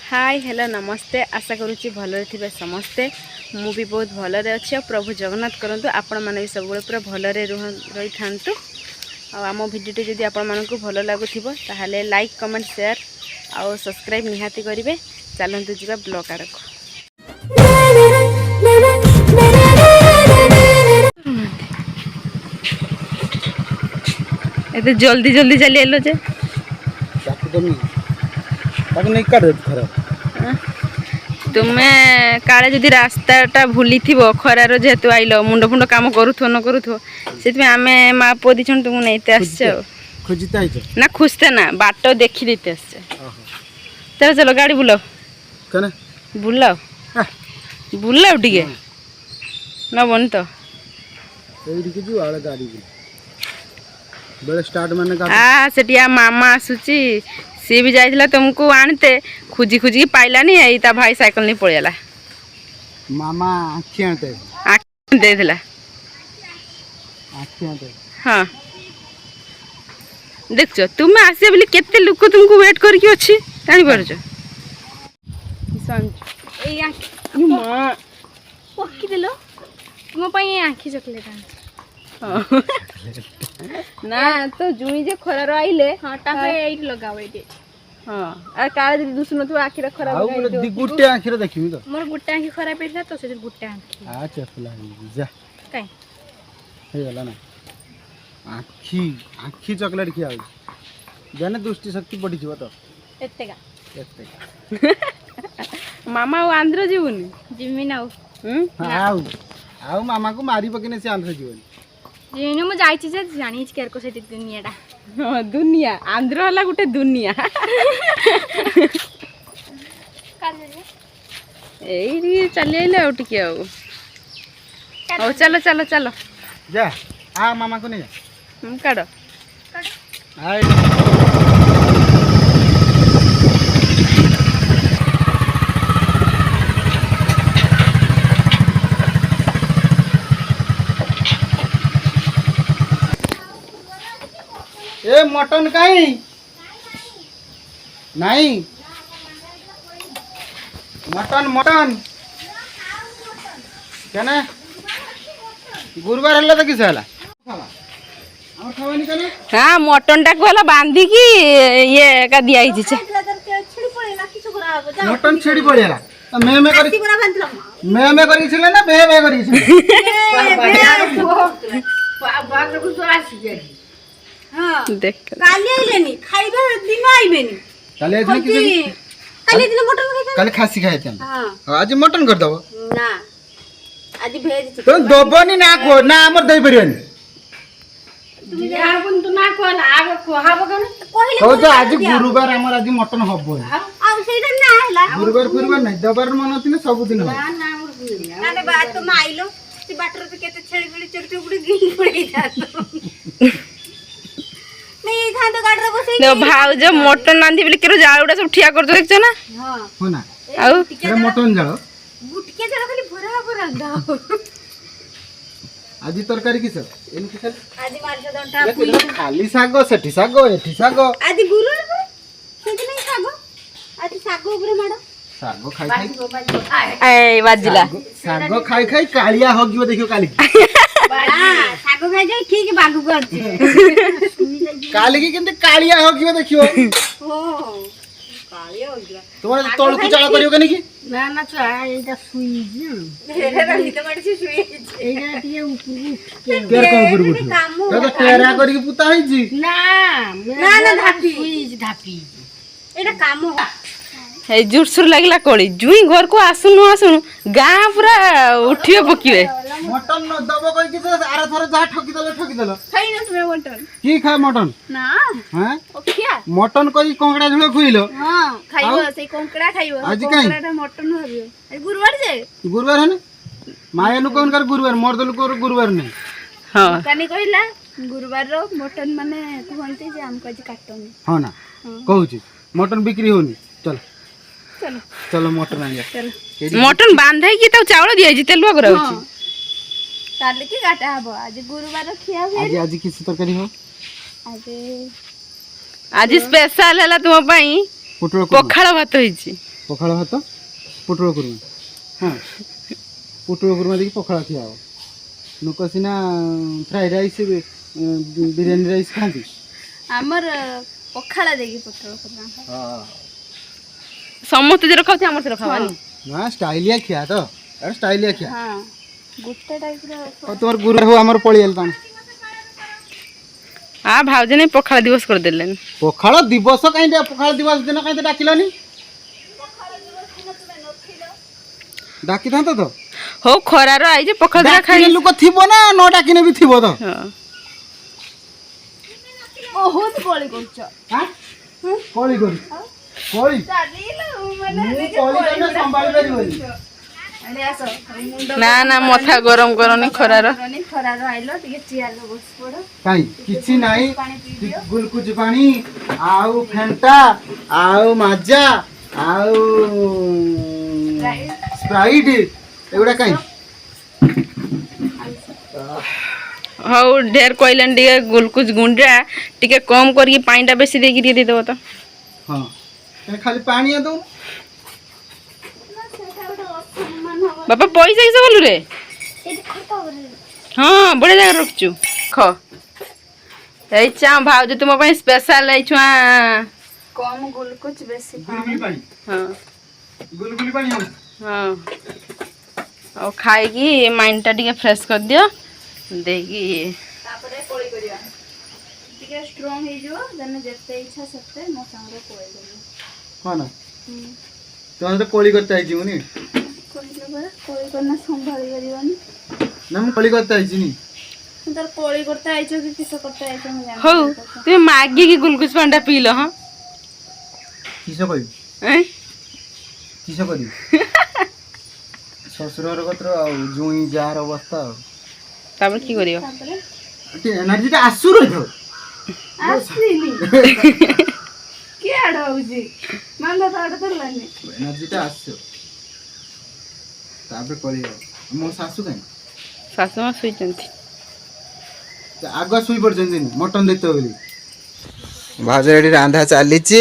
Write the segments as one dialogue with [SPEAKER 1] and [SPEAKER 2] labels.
[SPEAKER 1] Hi hello नमस्ते आशा करुच्ची भल थे समस्ते मु भी बहुत भलरे अच्छे प्रभु जगन्नाथ करंतु आपण मैंने भी सब पूरा भलरे रही था आम भिडियोटी जदि आपण मानक भल लगुव ताहले लाइक कमेंट शेयर आउ सब्सक्राइब निहाती करेंगे। चलतु जा ब्लॉग आड़ को एते जल्दी जल्दी चली आलो जे तुम्हें काले जदि रास्ताटा भूली थी खरार जेहेतु आइल मुंड फुंड काम करूथो न करूथो से आम माँ पुओ दी तुमको नहीं आस ना खुजते ना बाट देखी देते आसचे। चलो चलो गाड़ी बुलाओ बुलाओ बुलाओ टे न बन तो से मामा आसूची सी भी जाइला तुमको आनते खुजी खुजी पाइलानी यही ता भाई साइकिल नहीं पड़ेला
[SPEAKER 2] मामा आखी आनते
[SPEAKER 1] दे दिला हाँ देखो तुम आसे बोली केते लोक तुमको वेट करके अछि जानि परछ
[SPEAKER 3] ए आखी मां पक्की देलो तुम पई आखी चॉकलेट
[SPEAKER 1] ना तो जुई जे खरार आइले
[SPEAKER 3] हां ताके एट लगाव एटे
[SPEAKER 1] हां आ काले जदी दुसनो तो आखिर खराब
[SPEAKER 2] हो गई दि गुटे आखिर देखिबी तो
[SPEAKER 3] मोर गुटे आखी खराब पेला तो से गुटे आखी
[SPEAKER 2] आ चफला जा
[SPEAKER 3] काई
[SPEAKER 2] हे गला ना आखी आखी चॉकलेट खिया जाने दृष्टि शक्ति बढ़ी जीव तो
[SPEAKER 3] एते
[SPEAKER 2] एते
[SPEAKER 1] मामा ओ आंध्र जीवनी
[SPEAKER 3] जिमी नाउ
[SPEAKER 2] आउ मामा को मारी पकिने से आंध्र जीवन
[SPEAKER 3] जेने मु जाईची जे जानी केर को सेति दुनियाटा
[SPEAKER 1] हां दुनिया आंध्र वाला गुटे दुनिया ए चली आइले आ टिके आ चलो चलो चलो
[SPEAKER 2] जा आ मामा को नहीं
[SPEAKER 1] हम काढ
[SPEAKER 2] आई ए मटन कहीं नहीं मटन मटन क्या ना गुरुवार हल्ला तो किस हला और खावानी कने
[SPEAKER 1] हां मटन टा को बांधी की ये का दिया ही छे
[SPEAKER 2] मटन छेड़ी पड़ेला मैं करी छिले ना मैं करी छिले बाग को तो आसी गई
[SPEAKER 1] हां देख
[SPEAKER 3] काली आइलेनी खाइबा दिन आइबेनी
[SPEAKER 2] काली आइले कि
[SPEAKER 3] काली दिन मटन खाइबा
[SPEAKER 2] काली खासी खाइते हां आज मटन कर दबो
[SPEAKER 3] ना आज भेज
[SPEAKER 2] तो दबनी ना को ना हमर दई परियन
[SPEAKER 3] तुम याबन तो ना को आगे कोहाबो कने कहिले
[SPEAKER 2] हो तो आज गुरुवार हमर आज मटन हबो
[SPEAKER 3] आ सेटा ना हला
[SPEAKER 2] गुरुवार नहीं दबार मन थिने सब दिन हो
[SPEAKER 3] ना ना हमर ना बात तो माइलो ती बाटर पे केते छेड़ी छेड़ी चरटी उड़ी गिन पड़ी जातो नहीं था तो गाड़ रे बसे
[SPEAKER 1] दो भाव जो मटन नांदी बोली केरो जाळुडा सब ठिया कर दो देखछ ना
[SPEAKER 3] हां
[SPEAKER 2] हो ना
[SPEAKER 1] आउ
[SPEAKER 2] रे मटन जाळो
[SPEAKER 3] गुटके जरा खाली भरा भरा दाओ
[SPEAKER 2] आज तरकारी किस एन किस
[SPEAKER 3] आज मारछ दंटा पुई
[SPEAKER 2] खाली सागो सेठी सागो एठी सागो
[SPEAKER 3] आज गुरुवार को सेति नहीं सागो आज सागो ऊपर माडो
[SPEAKER 2] सागो खाई खाई
[SPEAKER 1] ए बाजिला
[SPEAKER 2] सागो खाई खाई कालिया होगियो देखियो काली
[SPEAKER 3] हां सागो खाइ जाई ठीक बागु करछ
[SPEAKER 2] काली की केंते कालिया होगियो देखियो
[SPEAKER 3] ओ कालिया हो गया
[SPEAKER 2] तुम्हारे तोळ को चाळा करियो कनी की
[SPEAKER 3] ना ना चा एटा सुई जे रे रही तो माडी सुई एटा टिए ऊपर
[SPEAKER 2] केर को ऊपर उठियो तो टेरा करी की पुता है जी
[SPEAKER 3] ना ना ना धापी सुई धापी एटा काम
[SPEAKER 1] हे जुरसुर लागला कोड़ी जुई घर को आसुनु आसुनु गां पूरा उठियो पकिवे
[SPEAKER 2] मटन न दबो कहि कि आरा थरे जा ठकी देलो
[SPEAKER 3] खाइ न तुमे मटन
[SPEAKER 2] की खाय मटन
[SPEAKER 3] ना
[SPEAKER 2] हैं
[SPEAKER 3] ओखिया
[SPEAKER 2] मटन कहि कोंगडा झुळ खुइलो
[SPEAKER 3] हां खाइबो से कोंकड़ा खाइबो
[SPEAKER 2] आज काई
[SPEAKER 3] कोंकड़ा मटन हबियो ए गुरुवार जे
[SPEAKER 2] गुरुवार है ना माया नु कोन कर गुरुवार मोर दल को गुरुवार नहीं
[SPEAKER 1] हां
[SPEAKER 3] कानी कहिला गुरुवार रो मटन माने कहंती जे हम कहि काटोनी
[SPEAKER 2] हां ना कहू छी मटन बिक्री होनी चल
[SPEAKER 3] चलो
[SPEAKER 2] चलो मटन आ गया
[SPEAKER 3] चलो
[SPEAKER 1] मटन बांधाई की तो चावल दिया जी तेलुआ कराउची
[SPEAKER 3] काले की काटा हबो आज गुरुवार खिया
[SPEAKER 2] आज आज किस तरकारी हो
[SPEAKER 3] आज
[SPEAKER 1] आज स्पेशल है तुम
[SPEAKER 2] पोटल
[SPEAKER 1] पखाड़ भात होइछि
[SPEAKER 2] ପଖାଳ ଭାତ ପୋଟଳ କୁରୁମା ହଁ ପୋଟଳ କୁରୁମା ଦେଇକି ପଖାଳ ଖିଆ ହେବ ଲୋକ ସିନା ଫ୍ରାଏଡ୍ ରାଇସ୍ ବିରିୟାନୀ ରାଇସ୍ ଖାଆନ୍ତି
[SPEAKER 3] ଆମର ପଖାଳ ଦେଇକି ପୋଟଳ କୁରୁମା
[SPEAKER 2] ହଁ
[SPEAKER 1] ସମସ୍ତେ ଯେର ଖାଉଥିବେ ଆମର ସେର ଖାବାନି
[SPEAKER 2] ନା ଷ୍ଟାଇଲିଆ ଖିଆ ତ ଷ୍ଟାଇଲିଆ ଖିଆ
[SPEAKER 3] ହଁ ଗୋଟେ ଟାଇପ୍ର
[SPEAKER 2] ଆଉ ତୁମର ଗୁରୁ ହଉ ଆମର ପଳେଇଆଲ ତମେ
[SPEAKER 1] ଭାଉଜ ନେଇ ପଖାଳ ଦିବସ କରିଦେଲେନି
[SPEAKER 2] ପଖାଳ ଦିବସ କାହିଁକି ପଖାଳ ଦିବସ ଦିନ କାହିଁକି ଡାକିଲନି ଡାକିଥାନ୍ତ ତ
[SPEAKER 1] ହଉ ଖରାର ଆଇଯେ ପଖାଳ ଦିଟା ଖାଇ
[SPEAKER 2] ଡାକିଲେ ଲୋକ ଥିବ ନା ନ ଡାକିଲେ ବି ଥିବ ତ
[SPEAKER 1] ହଁ
[SPEAKER 3] ବହୁତ ବଳି କରୁଛ
[SPEAKER 2] ହାଁ କଳି କରୁ କଳି ମୁଁ କଳି କଲେ ସମ୍ଭାଳି ପାରିବନି
[SPEAKER 1] ନା ନା ମଥା ଗରମ କରନି ଖରାର
[SPEAKER 3] ଖରାର ଆଇଲ ଟିକେ ଚିଆର ବସି ପଡ
[SPEAKER 2] କାଇଁ କିଛି ନାହିଁ ଗୁଲକୁଚି ପାଣି ଆଉ ଫେଣ୍ଟା ଆଉ মাজା ଆଉ ସ୍ପ୍ରାଇଟ୍ ଏଗୁଡା କାଇଁ
[SPEAKER 1] ହଉ ଢେର କହିଲେନି ଟିକେ ଗୁଲକୁଜ ଗୁଣ୍ଡା ଟିକେ କମ କରିକି ପାଣିଟା ବେଶୀ ଦେଇକି ଟିକେ ଦେଇଦେବ ତ
[SPEAKER 2] ହଁ ଖାଲି ପାଣି ଦଉ
[SPEAKER 1] ବାପା ପଇସା କିସ କଲୁ ରେ ହଁ ବଢିଆ ଜାଗାରେ ରଖିଛୁ ଖ ଏଇ ଚା ଭାଉଜ ତୁମ ପାଇଁ ସ୍ପେଶାଲ ଏଇ ଛୁଆ
[SPEAKER 3] କମ ଗୁଲକୁଚ ବେଶୀ
[SPEAKER 2] ଗୁଲଗୁଲି ପାଣି
[SPEAKER 1] ହଁ
[SPEAKER 2] ଗୁଲଗୁଲି ପାଣି ହଉଛି
[SPEAKER 1] ହଁ ଆଉ ଖାଇକି ମାଇଣ୍ଡଟା ଟିକେ ଫ୍ରେଶ କରିଦିଅ ଦେଇକି
[SPEAKER 3] ତାପରେ କୋଳି କରିବା ଟିକେ ଷ୍ଟ୍ରଙ୍ଗ ହେଇଯିବ ଦେନେ ଯେତେ ଇଚ୍ଛା ସେତେ ମୋ ସାଙ୍ଗରେ କୋଳି କରିବ
[SPEAKER 2] ହଁ ନା ତମେ ତ କୋଳି କରତେ ଆଇଛି ମୁନି
[SPEAKER 3] କହିଲେ ପରା କୋଳି କରନା ସମ୍ଭାଳି ପାରିବନି
[SPEAKER 2] ନା ମୁଁ କୋଳି କରତେ ଆଇଛି ନି
[SPEAKER 3] ତାର କୋଳି করতে আইছো কি কিস করতে আইছো আমি জানি
[SPEAKER 1] ହଉ ତୁମେ ମାଗିକି ଗୁଲକୁଜ ପାଣିଟା ପିଇଲ ହଁ
[SPEAKER 2] କିସ କରିବି କିସ କରିବି ଶ୍ୱଶୁରର କତ୍ର ଆଉ ଜୁଇଁ ଯାହାର ଅବସ୍ଥା ଆଉ
[SPEAKER 1] ତାପରେ কি କରିବ
[SPEAKER 3] তারপরে
[SPEAKER 2] ଟିକେ ଏନର୍ଜିଟା ଆସୁ ରହିଥିବ
[SPEAKER 3] আসিনি কি আড় হউজি মাঙ্গা তো আড় ধরলানি
[SPEAKER 2] ଏନର୍ଜିଟା ଆସିବ ତାପରେ କରିବା ମୋ ଶାଶୁ କାହିଁ
[SPEAKER 1] ଶାଶୁ ମା ଶୋଇଛନ୍ତି
[SPEAKER 2] ଆଗୁଆ ଶୋଇ ପଡ଼ିଛନ୍ତି ମଟନ ଦେଇତେ ବୋଲି ଭାଉଜ ଏଠି ରାନ୍ଧା ଚାଲିଛି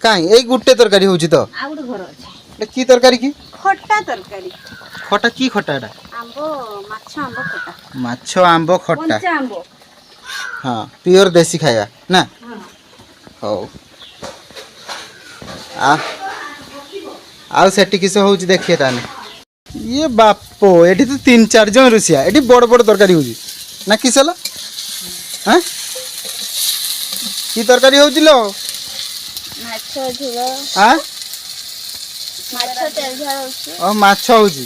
[SPEAKER 2] କାଇଁ ଏଇ ଗୋଟେ ତରକାରୀ ହଉଛି ତ
[SPEAKER 3] ଆଉ ଗୋଟେ ଘର ଅଛି
[SPEAKER 2] ଏଟା କି ତରକାରୀ କି
[SPEAKER 3] ଖଟା ତରକାରୀ
[SPEAKER 2] ଖଟା କି ଖଟା ଏଟା
[SPEAKER 3] ଆମ୍ବ ମାଛ ଆମ୍ବ ଖଟା
[SPEAKER 2] ମାଛ ଆମ୍ବ ଖଟା
[SPEAKER 3] କଞ୍ଚା ଆମ୍ବ
[SPEAKER 2] ହଁ ପିଓର ଦେଶୀ ଖାଇବା ନା ହଉ ଆଉ ସେଠି କିସ ହଉଛି ଦେଖିଏ ତାହେଲେ ଇଏ ବାପ ଏଠି ତ 3-4 ଜଣ ରୋଷିଆ ଏଠି ବଡ଼ ବଡ଼ ତରକାରୀ ହଉଛି ନା କିସ ହେଲା ହାଁ କି ତରକାରୀ ହଉଛି ଲୋ
[SPEAKER 3] ମାଛ ଝୋଳ
[SPEAKER 2] ହାଁ
[SPEAKER 3] ମାଛ ତେଲ ଝୋଳ ଅଛି
[SPEAKER 2] ଓ ମାଛ ହଉଛି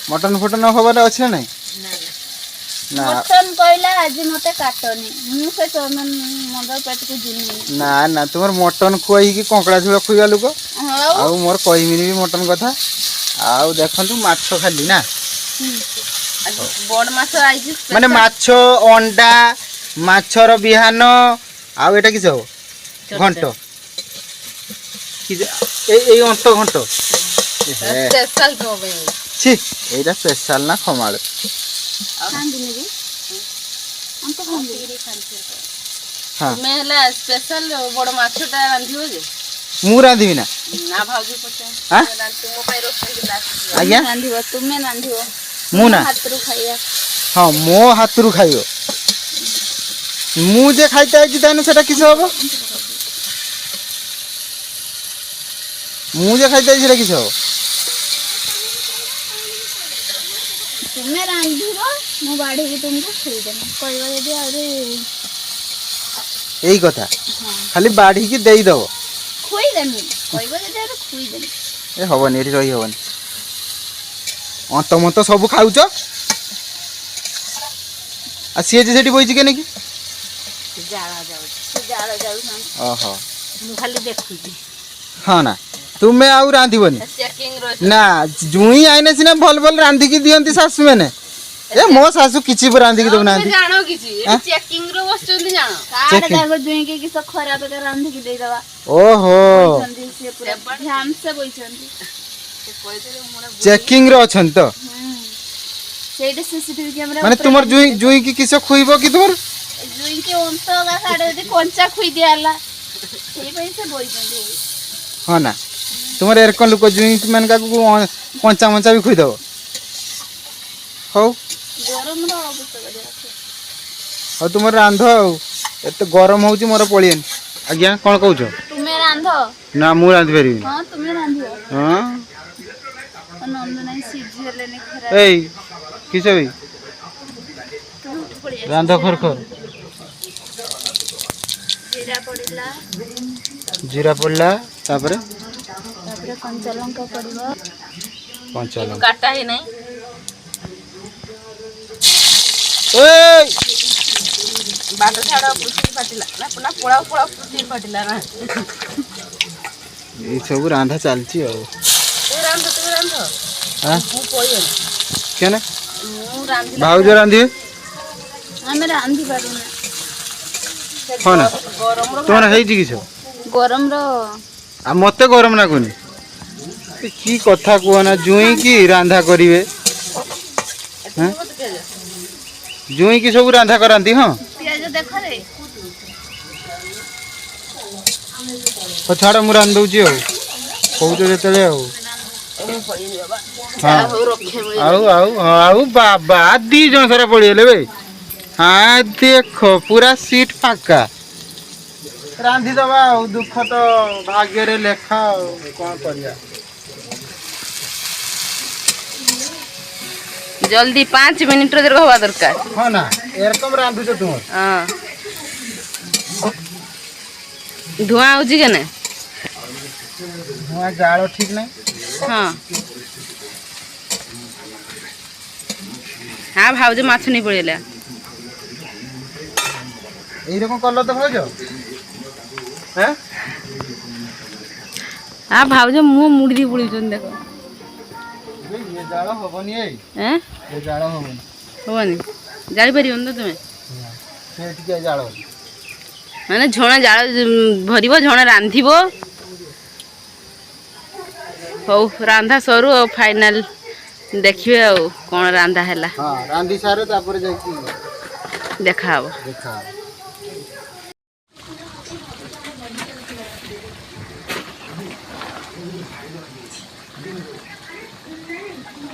[SPEAKER 2] ମଟନ ଫଟନ ହବାର ଅଛି ନା ନାଇଁ ନା
[SPEAKER 3] ମଟନ କହିଲା ଆଜି ମତେ କାଟନି ମୁଁ ସେ ଚନ୍ଦନ ମନ୍ଦିର ପେଟକୁ ଯିମିନି
[SPEAKER 2] ନା ନା ତୁମର ମଟନ ଖୁଆଇକି କଙ୍କଡ଼ା ଝୋଳ ଖୁଇବା ଲୋକ ଆଉ ମୋର କହିବିନି ବି ମଟନ କଥା ଆଉ ଦେଖନ୍ତୁ ମାଛ ଖାଲି ନା
[SPEAKER 1] ବଡ଼ ମାଛ ଆଇଛି
[SPEAKER 2] ମାନେ ମାଛ ଅଣ୍ଡା ମାଛର ବିହାନ ଆଉ ଏଟା କିସ ହବ ଘଣ୍ଟ କି ଏଇ ଅନ୍ତ ଘଣ୍ଟ
[SPEAKER 1] ସ୍ପେଶାଲ ତୁମ ପାଇଁ
[SPEAKER 2] ଛି ଏଇଟା ସ୍ପେଶାଲ ନା ଖମାଳ
[SPEAKER 3] ଖାଆନ୍ତିନି କି ଅନ୍ତ ଖାଆନ୍ତିନି
[SPEAKER 2] ହଁ
[SPEAKER 1] ତୁମେ ହେଲା ସ୍ପେଶାଲ ବଡ଼ ମାଛଟା ରାନ୍ଧିବ ଯେ
[SPEAKER 2] ମୁଁ ରାନ୍ଧିବି ନା
[SPEAKER 1] ନା ଭାଉଜ ପଚାର
[SPEAKER 2] ଆଁ?
[SPEAKER 1] ତୁମ ପାଇଁ ରୋଷେଇ
[SPEAKER 2] ଆଜ୍ଞା
[SPEAKER 3] ରାନ୍ଧିବ ତୁମେ ରାନ୍ଧିବ
[SPEAKER 2] ମୁଁ ନା
[SPEAKER 3] ହାତରୁ ଖାଇବା
[SPEAKER 2] ହଁ ମୋ ହାତରୁ ଖାଇବ ମୁଁ ଯେ ଖାଇତେ ଆଇଛି ତାହେଲେ ସେଟା କିସ ହବ ମୁଁ ଯେ ଖାଇତେ ଆଇଛି ସେଟା କିସ ହବ
[SPEAKER 3] ତୁମେ ରାନ୍ଧିବ ମୁଁ ବାଢ଼ିକି ତୁମକୁ ଖୋଇଦେବି କହିବ ଯଦି ଆହୁରି
[SPEAKER 2] ଏଇ କଥା ଖାଲି ବାଢ଼ିକି ଦେଇଦବ
[SPEAKER 3] ଖୋଇଦେମି କହିବ ଯଦି ଆହୁରି ଖୋଇଦେମି
[SPEAKER 2] ଏ ହବନି ଏଠି ରହି ହବନି ଅନ୍ତ ମନ୍ତ ସବୁ ଖାଉଛ ଆଉ ସିଏ ଯେ ସେଠି ବଇଛି କେନେ କି
[SPEAKER 1] ଜାଳ ଯାଉଛି
[SPEAKER 3] ସେ ଜାଳ ଯାଉଛନ୍ତି
[SPEAKER 2] ଓହୋ
[SPEAKER 1] ମୁଁ ଖାଲି ଦେଖୁଛି
[SPEAKER 2] ହଁ ନା ତୁମେ ଆଉ ରାନ୍ଧିବନି
[SPEAKER 1] ଚେକିଂ
[SPEAKER 2] ନା ଜୁଇଁ ଆଇନେ ସିନା ଭଲ ଭଲ ରାନ୍ଧିକି ଦିଅନ୍ତି ଶାଶୁ ମାନେ ଏ ମୋ ଶାଶୁ କିଛି ବି ରାନ୍ଧିକି ଦଉନାହାନ୍ତି
[SPEAKER 1] ଜାଣ କିଛି ଚେକିଂ ର ବସୁଛନ୍ତି ଜାଣ
[SPEAKER 3] କାଳେ ତାଙ୍କ ଜୁଇଁକି କିସ ଖରାପ ରାନ୍ଧିକି ଦେଇଦବା
[SPEAKER 2] ଓହୋ
[SPEAKER 3] ବଇଛନ୍ତି ସିଏ ପୁରା ଧ୍ୟାନ ସେ ବଇଛନ୍ତି
[SPEAKER 2] ଚେକିଂ ରେ ଅଛନ୍ତି ତ
[SPEAKER 3] ସେଇଠି ସିସିଟିଭି କ୍ୟାମେରା
[SPEAKER 2] ମାନେ ତୁମର ଜୁଇଁ କି କିସ ଖୁଇବ କି ତୁମର
[SPEAKER 3] ଜୁଇଁକି ଅନ୍ତ ସାଡେ ଯଦି କଞ୍ଚା ଖୁଇ ଦିଆ ହେଲା ସେଇ ପାଇଁ ସେ ବଇଛନ୍ତି
[SPEAKER 2] ହଁ ନା तुम एर कौन लुक जुई मान का कंचा मंचा भी खुईदेव हौ हौ तुम रांध एत गरम हो मोर पड़ियन आज्ञा कौन कौच
[SPEAKER 3] तुम्हें रांध
[SPEAKER 2] ना मु रांधि पारि
[SPEAKER 3] हाँ तुम्हें रांधियो
[SPEAKER 2] हाँ
[SPEAKER 3] नंद नहीं सीधी हेले नहीं खरा
[SPEAKER 2] ए किस भी रांध खर खर
[SPEAKER 3] जीरा पड़िला
[SPEAKER 2] जीरा पड़ला तापरे
[SPEAKER 3] तापरे कंचा लंका पड़िबो
[SPEAKER 2] कंचा लंका
[SPEAKER 1] काटा ही नहीं
[SPEAKER 2] ए
[SPEAKER 1] बाट छाड़ पृथ्वी फाटिला ना पुना पोड़ा पोड़ा पृथ्वी फाटिला ना
[SPEAKER 2] ये सब रांधा चलची आ
[SPEAKER 1] तू रांध
[SPEAKER 2] हां
[SPEAKER 1] मु कोई
[SPEAKER 2] केने
[SPEAKER 1] मु रांध
[SPEAKER 2] भाउज रांधिबे
[SPEAKER 3] हमें रांधि पारुना
[SPEAKER 2] हो ना
[SPEAKER 1] गरम रो
[SPEAKER 2] तोरा हेई जी किछो
[SPEAKER 3] गरम रो
[SPEAKER 2] आ मते गरम ना कोनी की कथा कहना जुई की रांधा करिवे हैं जुई की सब रांधा करांती हां
[SPEAKER 3] पियाज देखो रे
[SPEAKER 2] तो छाड़ मु रांध दउची हो कहू तो जेतले हो हां आउ बाबा दी जन सारा पड़िले बे हाँ देखो पूरा सीट फाका रांधि दबा दुख तो भाग्य रे लेखा कौन करिया
[SPEAKER 1] जल्दी 5 मिनिट रे हवा दरकार
[SPEAKER 2] हाँ ना एरकम रांधु छ तुम
[SPEAKER 1] हाँ धुआं आउची के ना
[SPEAKER 2] हुआ जाल ठीक नहीं
[SPEAKER 1] हाँ हाँ भाउज माछ नहीं पड़ेला
[SPEAKER 2] এই রকম করলো তো ভাউজ হ্যাঁ
[SPEAKER 1] हाँ भाउज मुँह मुड़ी दी पड़ीछन देखो
[SPEAKER 2] ये जाल हबनी
[SPEAKER 1] हैं
[SPEAKER 2] ये जाल हबनी
[SPEAKER 1] हबनी जाड़ी पारिबन तो तुमे
[SPEAKER 2] से टिके जाल
[SPEAKER 1] माने झणा जाल भरिबो झणा रांधिबो हौ रांधा सरू और फाइनल देखिए आ कौन रांधा हैला
[SPEAKER 2] हाँ रांधि सारे तापर जाई
[SPEAKER 1] देखा हबो
[SPEAKER 2] देखा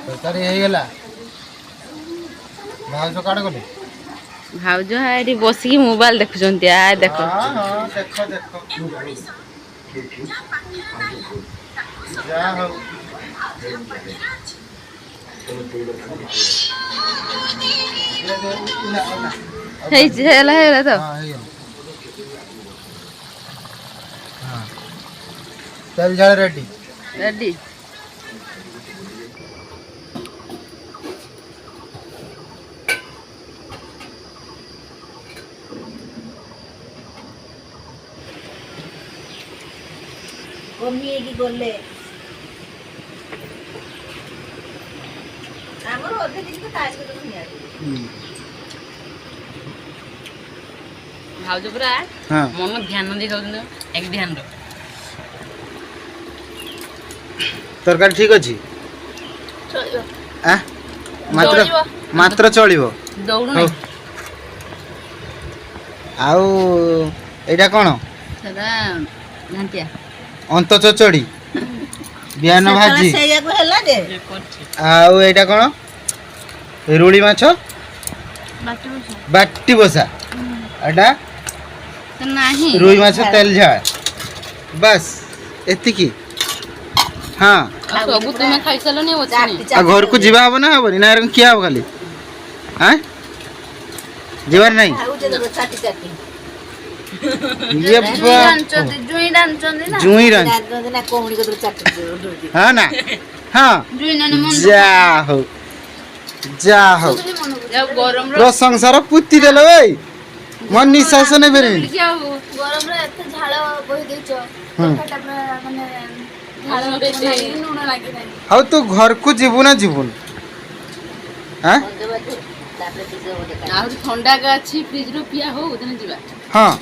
[SPEAKER 2] तरकारी ହେଇଗଲା ଭାଉଜ କାଡ ଗଲେ
[SPEAKER 1] भाउज है बसिकी मोबाइल देखुଛନ୍ତି आ देखो
[SPEAKER 2] हाँ हाँ देखो देखो जा हो
[SPEAKER 1] हेला तो
[SPEAKER 2] हाँ ହେଇଗଲା हाँ तेल झाड़ रेडी
[SPEAKER 1] रेडी
[SPEAKER 3] କମିଏକି ଗଲେ ଆମର ଅଧେ ଦିନ ତ ତାସ କଥା ଶୁଣିଆ
[SPEAKER 1] भाउज पूरा
[SPEAKER 2] हाँ
[SPEAKER 1] मन ध्यान दे खाउछन एक ध्यान रो
[SPEAKER 2] तरकारी ठीक अच्छी
[SPEAKER 3] ଚଳିବ
[SPEAKER 2] आ मात्र
[SPEAKER 1] चलिबो।
[SPEAKER 2] मात्र चलिबो
[SPEAKER 1] दौड़ू
[SPEAKER 2] हौ।
[SPEAKER 1] नहीं
[SPEAKER 2] आउ एटा कोन
[SPEAKER 1] सदा घंटिया
[SPEAKER 2] अंत चचड़ी बिहान भाजी
[SPEAKER 3] ସେଇଆକୁ ହେଲା ଯେ
[SPEAKER 2] आउ एटा कोन रुड़ी माछ
[SPEAKER 3] ବାଟ
[SPEAKER 2] बाटी बसा एटा
[SPEAKER 1] तो नहीं
[SPEAKER 2] रुई माछ तेल झाड़ बस एतिकी हाँ
[SPEAKER 1] सब तुम खाई सालो नहीं होछनी
[SPEAKER 2] आ घर को जीवा हबो ना हबो ना किया हबो खाली हैं जीवार नहीं
[SPEAKER 3] ଚାଟି ଚାଟି
[SPEAKER 2] ये
[SPEAKER 3] ଜୁଇ ରାନ୍ଧୁଛନ୍ତି ନା
[SPEAKER 2] जुई रंग
[SPEAKER 3] ରାନ୍ଧୁଛନ୍ତି ନା କୋମଣି କତରୁ ଚାଟି
[SPEAKER 2] हाँ ना हाँ
[SPEAKER 3] ଜୁଇ ନାନେ ମନ
[SPEAKER 2] जा हो जा हो
[SPEAKER 1] जब गरम रो
[SPEAKER 2] रो संसार पुत्ती देलो ए मन निश्वास नहीं बेरे
[SPEAKER 1] क्या हो
[SPEAKER 3] ଗରମରେ ଏତେ ଝାଳ ବୋହି ଦେଇଛ
[SPEAKER 2] ହୁଁ।
[SPEAKER 3] ତରକାରୀଟା ପୁରା ମାନେ ଝାଳ ଲାଗି ଲୁଣ ଲାଗି ନାହିଁ
[SPEAKER 2] हाउ तू घर को जीवू ना जीवू हाँ
[SPEAKER 1] आहुरी ठंडा का अच्छी फ्रिज रो पिया हो उतने जीवा
[SPEAKER 2] हाँ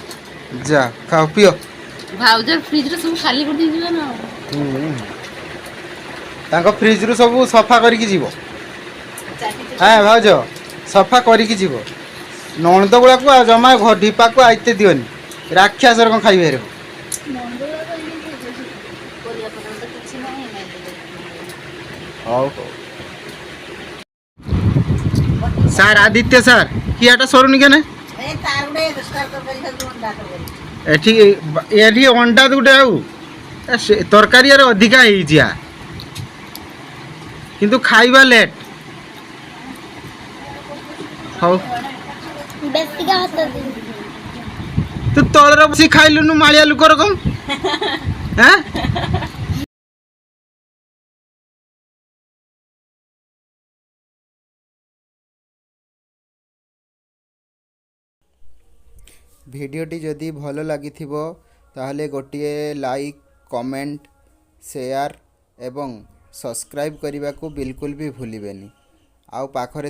[SPEAKER 2] जा खाओ पियो
[SPEAKER 1] भाउजर फ्रिज रो सब खाली कर दी जीवा ना
[SPEAKER 2] तांको फ्रिज रु सब सफा करिकी जीवो हाँ भाउज सफा करिकी जीवो नणद गुड़ा को जमा घर ढीपा को आइते दियोनी राक्षस कौन खाइबे रे
[SPEAKER 3] ପରିବା ପତ୍ର ତ କିଛି
[SPEAKER 2] ହଉ ସାର୍ ଆଦିତ୍ୟ ସାର୍ କିଆଟା ସରୁନି କେନେ ଏଠି ଏଠି ଅଣ୍ଡା ଗୋଟେ ଆଉ ତରକାରୀ ଅଧିକା ହେଇଛି କିନ୍ତୁ ଖାଇବା ଲେଟ୍। ହଉ ତୁ ତଳରେ ବସି ଖାଇଲୁନୁ ମାଳିଆ ଲୋକ ରକମ। ଭିଡ଼ିଓଟି ଯଦି ଭଲ ଲାଗିଥିବ ତାହେଲେ ଗୋଟିଏ ଲାଇକ୍ କମେଣ୍ଟ ସେୟାର ଏବଂ ସବସ୍କ୍ରାଇବ୍ କରିବାକୁ ବିଲକୁଲ ବି ଭୁଲିବେନି। ଆଉ ପାଖରେ